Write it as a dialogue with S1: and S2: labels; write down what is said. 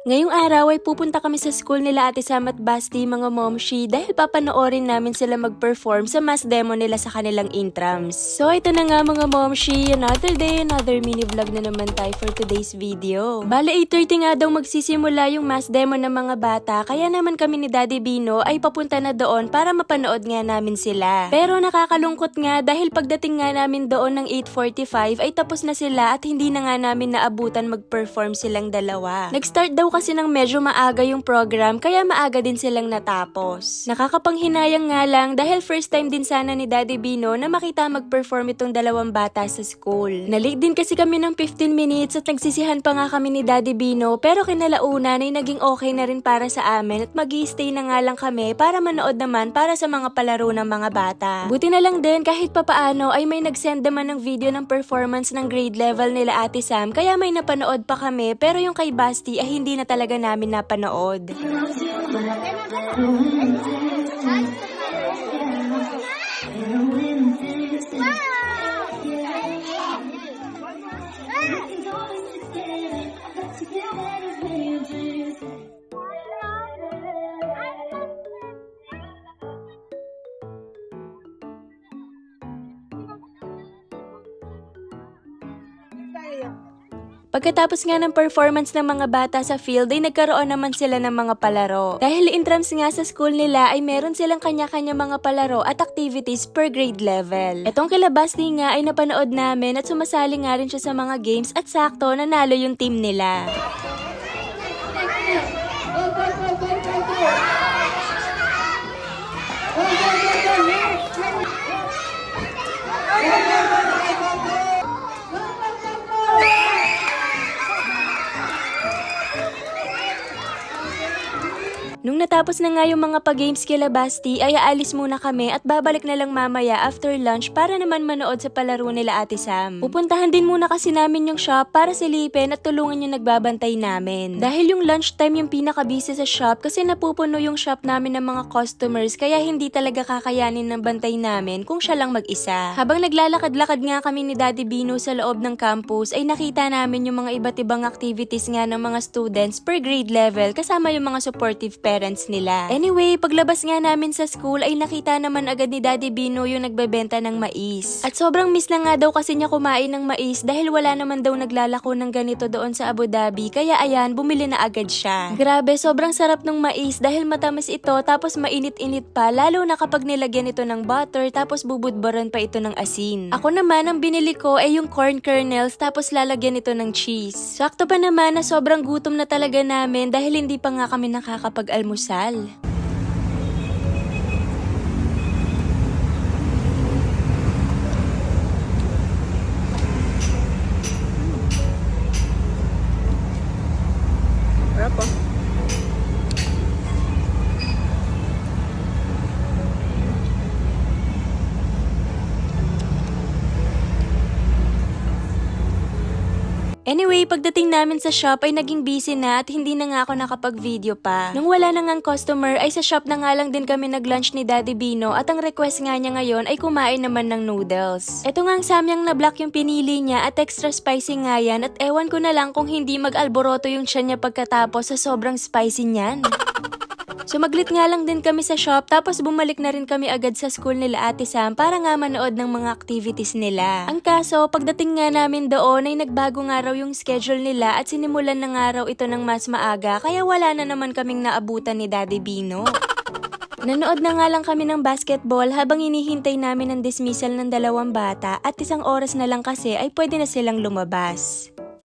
S1: Ngayong araw ay pupunta kami sa school nila Ate Sam at Basti mga momshi dahil papanoorin namin sila mag-perform sa mass demo nila sa kanilang intrams. So ito na nga mga momshi, another day, another mini vlog na naman tayo for today's video. Bale 8:30 nga daw magsisimula yung mass demo ng mga bata kaya naman kami ni Daddy Bino ay papunta na doon para mapanood nga namin sila. Pero nakakalungkot nga dahil pagdating nga namin doon ng 8:45 ay tapos na sila at hindi na nga namin naabutan mag-perform silang dalawa. Nag-start daw kasi ng medyo maaga yung program kaya maaga din silang natapos. Nakakapanghinayang nga lang dahil first time din sana ni Daddy Bino na makita mag-perform itong dalawang bata sa school. Nalate din kasi kami ng 15 minutes at nagsisihan pa nga kami ni Daddy Bino pero kinalaunan ay naging okay na rin para sa amin at mag-i-stay na nga lang kami para manood naman para sa mga palaro ng mga bata. Buti na lang din kahit papaano ay may nag-send naman ng video ng performance ng grade level nila Ate Sam kaya may napanood pa kami pero yung kay Basti ay hindi na talaga namin napanood. Pagkatapos nga ng performance ng mga bata sa field ay nagkaroon naman sila ng mga palaro. Dahil intrams nga sa school nila ay meron silang kanya-kanya mga palaro at activities per grade level. Etong kila Basti nga ay napanood namin at sumasali nga rin siya sa mga games at sakto nanalo yung team nila. Nung natapos na nga yung mga pag-games kila Basti ay aalis muna kami at babalik na lang mamaya after lunch para naman manood sa palaro nila Ate Sam. Pupuntahan din muna kasi namin yung shop para silipin at tulungan yung nagbabantay namin. Dahil yung lunchtime yung pinaka-busy sa shop kasi napupuno yung shop namin ng mga customers kaya hindi talaga kakayanin ng bantay namin kung siya lang mag-isa. Habang naglalakad-lakad nga kami ni Daddy Bino sa loob ng campus ay nakita namin yung mga iba't ibang activities nga ng mga students per grade level kasama yung mga supportive parents nila. Anyway, paglabas nga namin sa school ay nakita naman agad ni Daddy Bino yung nagbebenta ng mais. At sobrang miss na nga daw kasi niya kumain ng mais dahil wala naman daw naglalako ng ganito doon sa Abu Dhabi kaya ayan, bumili na agad siya. Grabe, sobrang sarap ng mais dahil matamis ito tapos mainit-init pa lalo na kapag nilagyan ito ng butter tapos bubudbaran pa ito ng asin. Ako naman, ang binili ko ay yung corn kernels tapos lalagyan ito ng cheese. Sakto pa naman na sobrang gutom na talaga namin dahil hindi pa nga kami nakakapag-almusal.
S2: Berapa?
S1: Anyway, pagdating namin sa shop ay naging busy na at hindi na nga ako nakapag-video pa. Nung wala na ngang customer ay sa shop na nga lang din kami nag-lunch ni Daddy Bino at ang request nga niya ngayon ay kumain naman ng noodles. Ito nga ang samyang na black yung pinili niya at extra spicy nga yan at ewan ko na lang kung hindi mag-alboroto yung tiyan niya pagkatapos sa sobrang spicy niyan. Sumaglit nga lang din kami sa shop tapos bumalik na rin kami agad sa school nila Ate Sam para nga manood ng mga activities nila. Ang kaso, pagdating nga namin doon ay nagbago nga raw yung schedule nila at sinimulan na nga raw ito ng mas maaga kaya wala na naman kaming naabutan ni Daddy Bino. Nanood na nga lang kami ng basketball habang hinihintay namin ang dismissal ng dalawang bata at 1 oras na lang kasi ay pwede na silang lumabas.